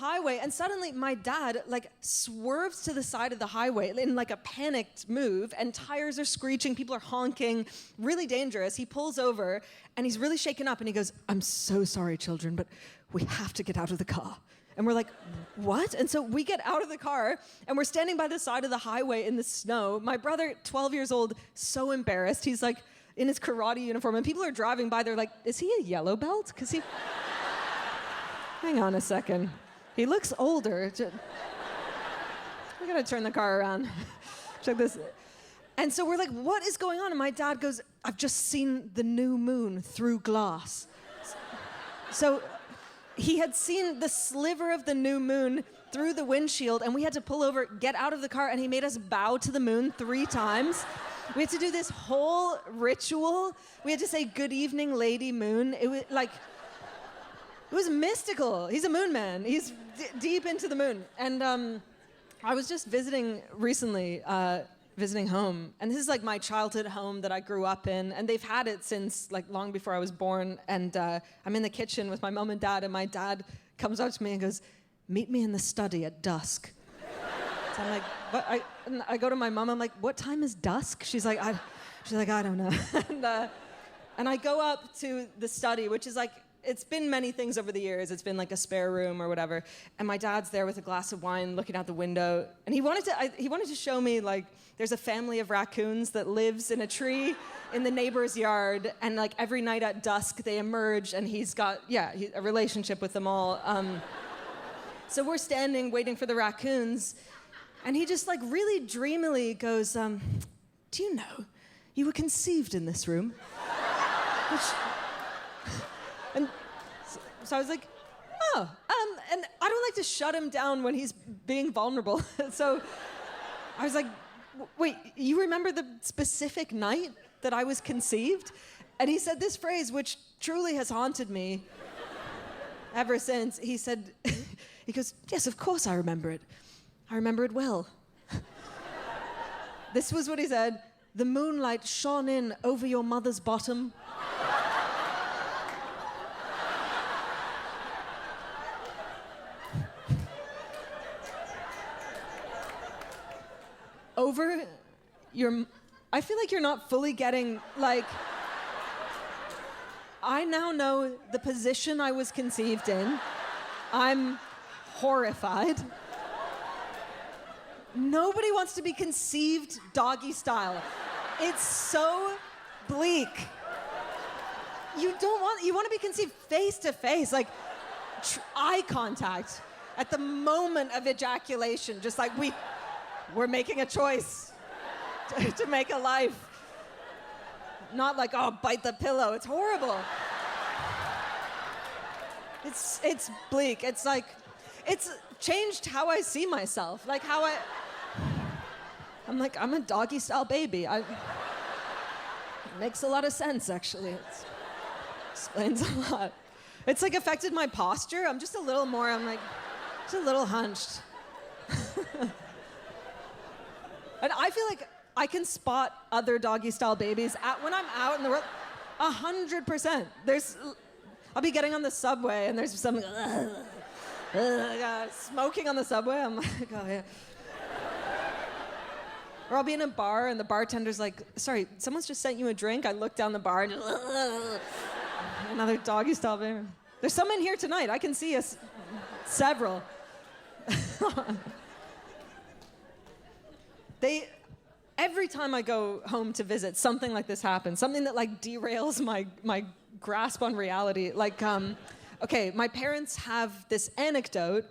highway, and suddenly my dad like swerves to the side of the highway in like a panicked move, and tires are screeching, people are honking, really dangerous. He pulls over and he's really shaken up and he goes, "I'm so sorry, children, but we have to get out of the car." And we're like, "What?" And so we get out of the car and we're standing by the side of the highway in the snow. My brother, 12 years old, so embarrassed. He's like in his karate uniform and people are driving by. They're like, "Is he a yellow belt? Because he..." Hang on a second. He looks older. We gotta turn the car around. Check this. And so we're like, "What is going on?" And my dad goes, "I've just seen the new moon through glass." So he had seen the sliver of the new moon through the windshield, and we had to pull over, get out of the car, and he made us bow to the moon 3 times. We had to do this whole ritual. We had to say, "Good evening, Lady Moon." It was like, it was mystical. He's a moon man. He's deep into the moon. And I was just visiting recently, visiting home. And this is like my childhood home that I grew up in. And they've had it since like long before I was born. And I'm in the kitchen with my mom and dad. And my dad comes up to me and goes, "Meet me in the study at dusk." So I'm like, "What?" I go to my mom. I'm like, "What time is dusk?" She's like, I don't know. And I go up to the study, which is like, it's been many things over the years. It's been like a spare room or whatever. And my dad's there with a glass of wine looking out the window. And he wanted to show me, like, there's a family of raccoons that lives in a tree in the neighbor's yard. And like every night at dusk, they emerge and he's got, a relationship with them all. So we're standing waiting for the raccoons. And he just like really dreamily goes, "Do you know, you were conceived in this room?" And so I was like, "Oh," and I don't like to shut him down when he's being vulnerable. So I was like, "Wait, you remember the specific night that I was conceived?" And he said this phrase, which truly has haunted me ever since. He said, he goes, "Yes, of course I remember it. I remember it well." This was what he said: "The moonlight shone in over your mother's bottom." Over your... I feel like you're not fully getting, like... I now know the position I was conceived in. I'm horrified. Nobody wants to be conceived doggy style. It's so bleak. You want to be conceived face to face, like eye contact at the moment of ejaculation, just like we're making a choice to make a life. Not like, "Oh, bite the pillow." It's horrible. It's bleak. It's like, it's changed how I see myself. Like I'm like, I'm a doggy style baby. It makes a lot of sense, actually. It explains a lot. It's like affected my posture. I'm just a little more, just a little hunched. And I feel like I can spot other doggy-style babies when I'm out in the world. 100%. I'll be getting on the subway and there's some smoking on the subway. I'm like, "Oh yeah." Or I'll be in a bar and the bartender's like, "Sorry, someone's just sent you a drink." I look down the bar and just, another doggy-style baby. There's some in here tonight. I can see several. Every time I go home to visit, something like this happens. Something that like derails my grasp on reality. Like, okay, my parents have this anecdote,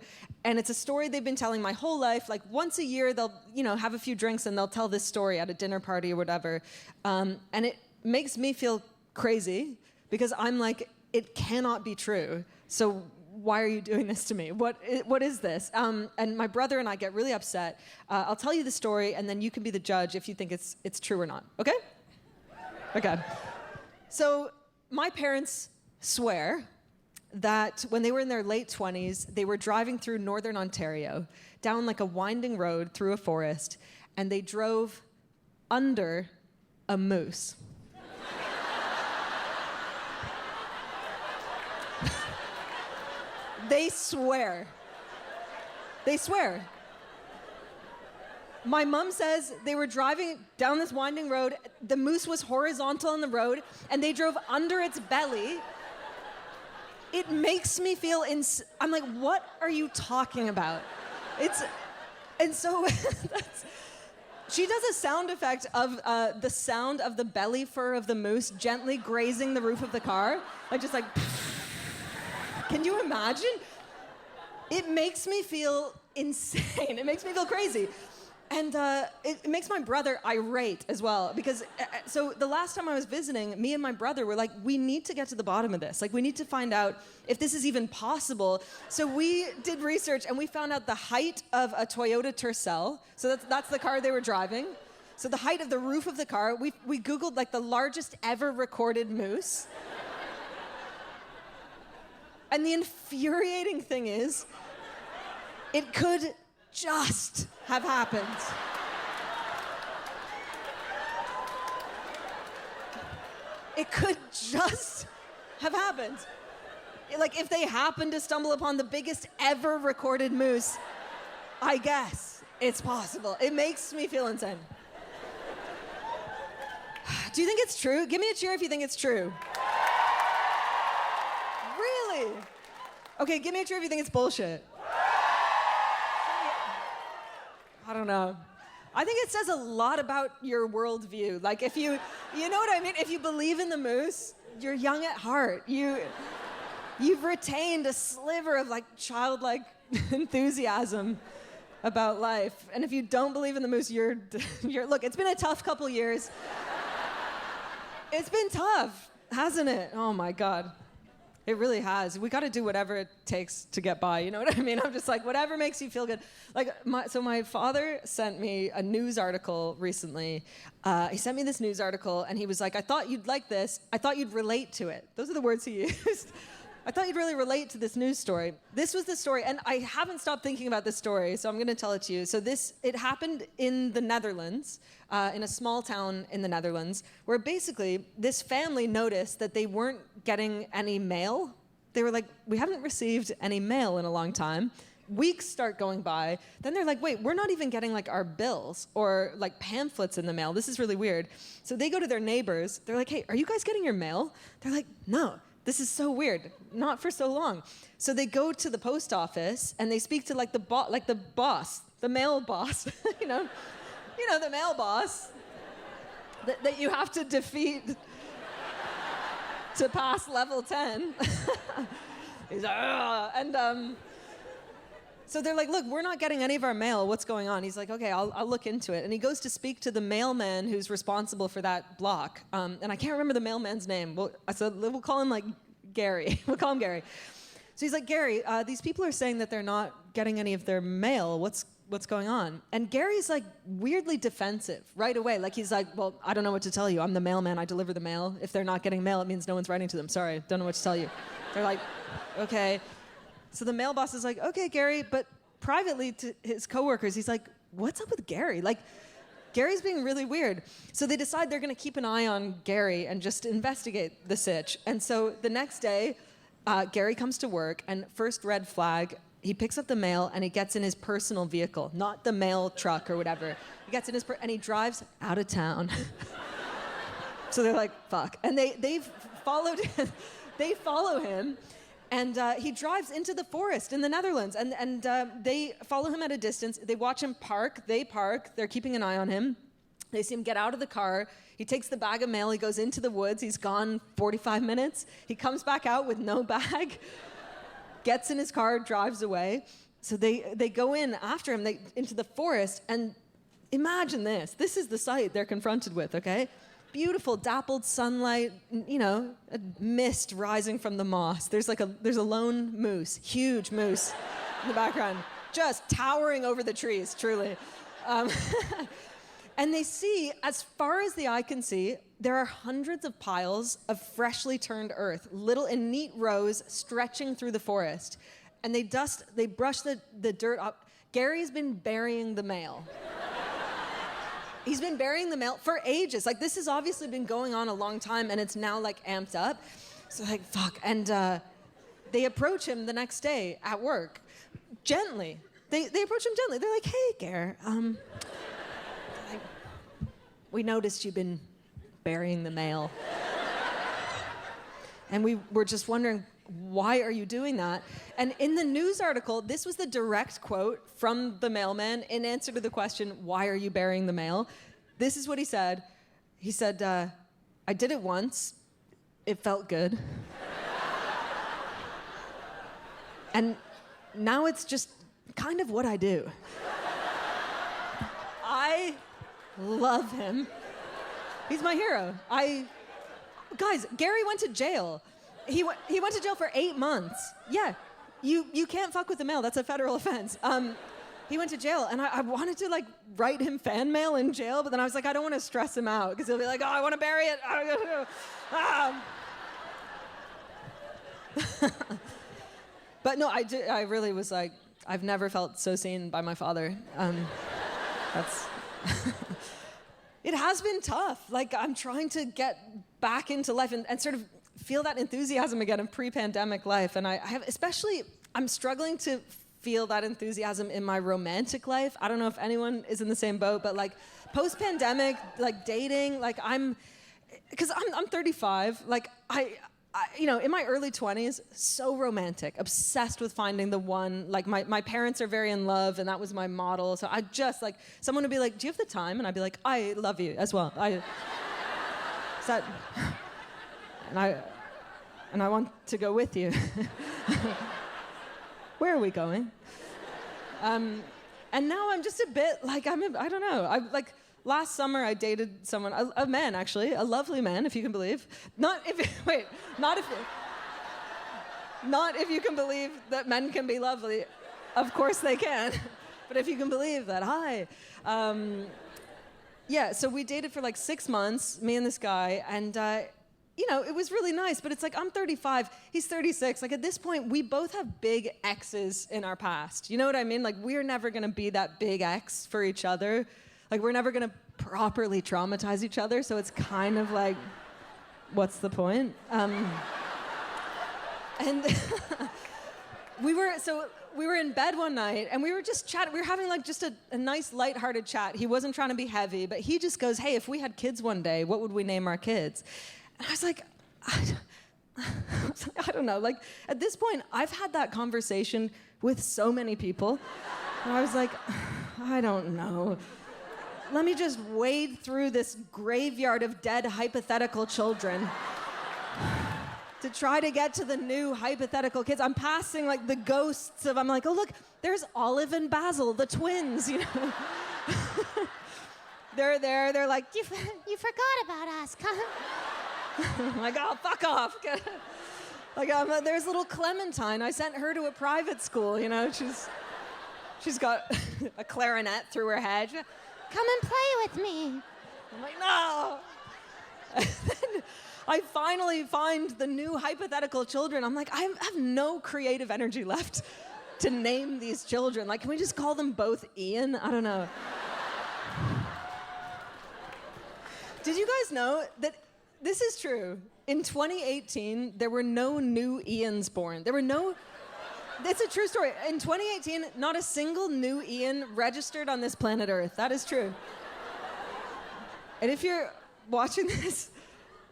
and it's a story they've been telling my whole life. Like once a year, they'll have a few drinks and they'll tell this story at a dinner party or whatever. And it makes me feel crazy because I'm like, it cannot be true. So why are you doing this to me? What is this? And my brother and I get really upset. I'll tell you the story, and then you can be the judge if you think it's true or not. Okay? Okay. So my parents swear that when they were in their late 20s, they were driving through northern Ontario, down like a winding road through a forest, and they drove under a moose. They swear. They swear. My mom says they were driving down this winding road. The moose was horizontal on the road, and they drove under its belly. It makes me feel I'm like, what are you talking about? And so she does a sound effect of the sound of the belly fur of the moose gently grazing the roof of the car. Like just like, can you imagine? It makes me feel insane. It makes me feel crazy. And it makes my brother irate as well, because so the last time I was visiting, me and my brother were like, we need to get to the bottom of this. Like, we need to find out if this is even possible. So we did research, and we found out the height of a Toyota Tercel. So that's the car they were driving. So the height of the roof of the car. We Googled, like, the largest ever recorded moose. And the infuriating thing is, it could just have happened. It could just have happened. Like, if they happened to stumble upon the biggest ever recorded moose, I guess it's possible. It makes me feel insane. Do you think it's true? Give me a cheer if you think it's true. Really? Okay, give me a cheer if you think it's bullshit. I don't know. I think it says a lot about your worldview. Like, if you know what I mean? If you believe in the moose, you're young at heart. You've retained a sliver of, like, childlike enthusiasm about life. And if you don't believe in the moose, you're look, it's been a tough couple years. It's been tough, hasn't it? Oh my God. It really has. We got to do whatever it takes to get by. You know what I mean? I'm just like, whatever makes you feel good. Like, my father sent me a news article recently. He sent me this news article, and he was like, I thought you'd like this. I thought you'd relate to it. Those are the words he used. I thought you'd really relate to this news story. This was the story, and I haven't stopped thinking about this story, so I'm going to tell it to you. So it happened in the Netherlands, in a small town in the Netherlands, where basically this family noticed that they weren't getting any mail. They were like, we haven't received any mail in a long time. Weeks start going by. Then they're like, wait, we're not even getting, like, our bills or, like, pamphlets in the mail. This is really weird. So they go to their neighbors. They're like, hey, are you guys getting your mail? They're like, no. This is so weird. Not for so long. So they go to the post office and they speak to, like, the boss, the mail boss. you know, the mail boss that you have to defeat to pass level 10. He's like, ugh. And so they're like, look, we're not getting any of our mail. What's going on? He's like, okay, I'll look into it. And he goes to speak to the mailman who's responsible for that block. And I can't remember the mailman's name. So we'll call him, like, Gary. We'll call him Gary. So he's like, Gary, these people are saying that they're not getting any of their mail. What's going on? And Gary's, like, weirdly defensive right away. Like, he's like, well, I don't know what to tell you. I'm the mailman. I deliver the mail. If they're not getting mail, it means no one's writing to them. Sorry, don't know what to tell you. They're like, okay. So the mail boss is like, okay, Gary, but privately to his coworkers, he's like, what's up with Gary? Like, Gary's being really weird. So they decide they're going to keep an eye on Gary and just investigate the sitch. And so the next day, Gary comes to work, and first red flag, he picks up the mail and he gets in his personal vehicle, not the mail truck or whatever. He gets in and he drives out of town. So they're like, fuck. And they've followed him. They follow him. And he drives into the forest in the Netherlands. And they follow him at a distance. They watch him park. They park. They're keeping an eye on him. They see him get out of the car. He takes the bag of mail. He goes into the woods. He's gone 45 minutes. He comes back out with no bag, gets in his car, drives away. So they go in after him into the forest. And imagine this. This is the sight they're confronted with, okay? Beautiful dappled sunlight, you know, a mist rising from the moss. There's a lone moose, huge moose in the background, just towering over the trees, truly. And they see, as far as the eye can see, there are hundreds of piles of freshly turned earth, little in neat rows stretching through the forest. And they brush the dirt up. Gary's been burying the mail. He's been burying the mail for ages. Like, this has obviously been going on a long time, and it's now, like, amped up. So, like, fuck. And they approach him the next day at work, gently, they approach him gently. They're like, hey, Gare, like, we noticed you've been burying the mail. And we were just wondering, why are you doing that? And in the news article, this was the direct quote from the mailman in answer to the question, why are you burying the mail? This is what he said. He said, I did it once. It felt good. And now it's just kind of what I do. I love him. He's my hero. Guys, Gary went to jail. He went to jail for 8 months. Yeah, you can't fuck with the mail. That's a federal offense. He went to jail, and I wanted to like write him fan mail in jail, but then I was like, I don't want to stress him out because he'll be like, oh, I want to bury it. But no, I really was like, I've never felt so seen by my father. That's. It has been tough. Like, I'm trying to get back into life and sort of feel that enthusiasm again of pre-pandemic life. And I have, especially, I'm struggling to feel that enthusiasm in my romantic life. I don't know if anyone is in the same boat, but like post-pandemic, like dating, like because I'm 35, like I in my early 20s, so romantic, obsessed with finding the one. Like my parents are very in love, and that was my model. So I just like, someone would be like, do you have the time? And I'd be like, I love you as well. And I want to go with you. Where are we going? And now I'm just a bit like, I don't know. Last summer I dated someone, a man actually, a lovely man, if you can believe. Not if you can believe that men can be lovely. Of course they can. But if you can believe that, hi. Yeah, so we dated for like 6 months, me and this guy, and it was really nice, but it's like, I'm 35, he's 36. Like, at this point, we both have big exes in our past. You know what I mean? Like, we're never gonna be that big ex for each other. Like, we're never gonna properly traumatize each other, so it's kind of like, what's the point? And we were in bed one night, and we were just chatting. We were having like just a nice, lighthearted chat. He wasn't trying to be heavy, but he just goes, hey, if we had kids one day, what would we name our kids? And I was like, I don't know. Like, at this point, I've had that conversation with so many people. And I was like, I don't know. Let me just wade through this graveyard of dead hypothetical children to try to get to the new hypothetical kids. I'm passing like the ghosts of, I'm like, oh look, there's Olive and Basil, the twins, you know. They're there, they're like, you forgot about us, I'm like, oh, fuck off. Like, there's little Clementine. I sent her to a private school, you know. She's got a clarinet through her head. Come and play with me. I'm like, no. And then I finally find the new hypothetical children. I'm like, I have no creative energy left to name these children. Like, can we just call them both Ian? I don't know. Did you guys know that this is true? In 2018, there were no new Ians born. It's a true story. In 2018, not a single new Ian registered on this planet Earth. That is true. And if you're watching this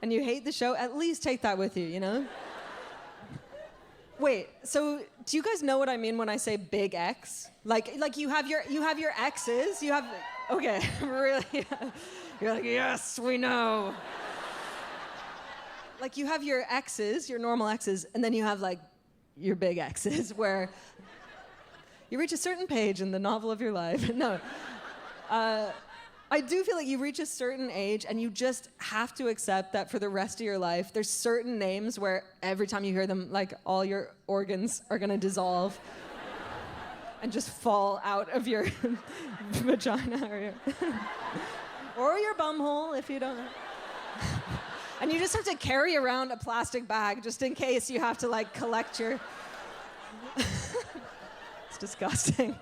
and you hate the show, at least take that with you, you know? Wait, so do you guys know what I mean when I say big X? Like you have your exes, okay, really? You're like, yes, we know. Like, you have your exes, your normal exes, and then you have like your big exes, where you reach a certain page in the novel of your life. No. I do feel like you reach a certain age and you just have to accept that for the rest of your life, there's certain names where every time you hear them, like, all your organs are gonna dissolve and just fall out of your vagina or your bumhole, if you don't know. And you just have to carry around a plastic bag just in case you have to, like, collect your... It's disgusting.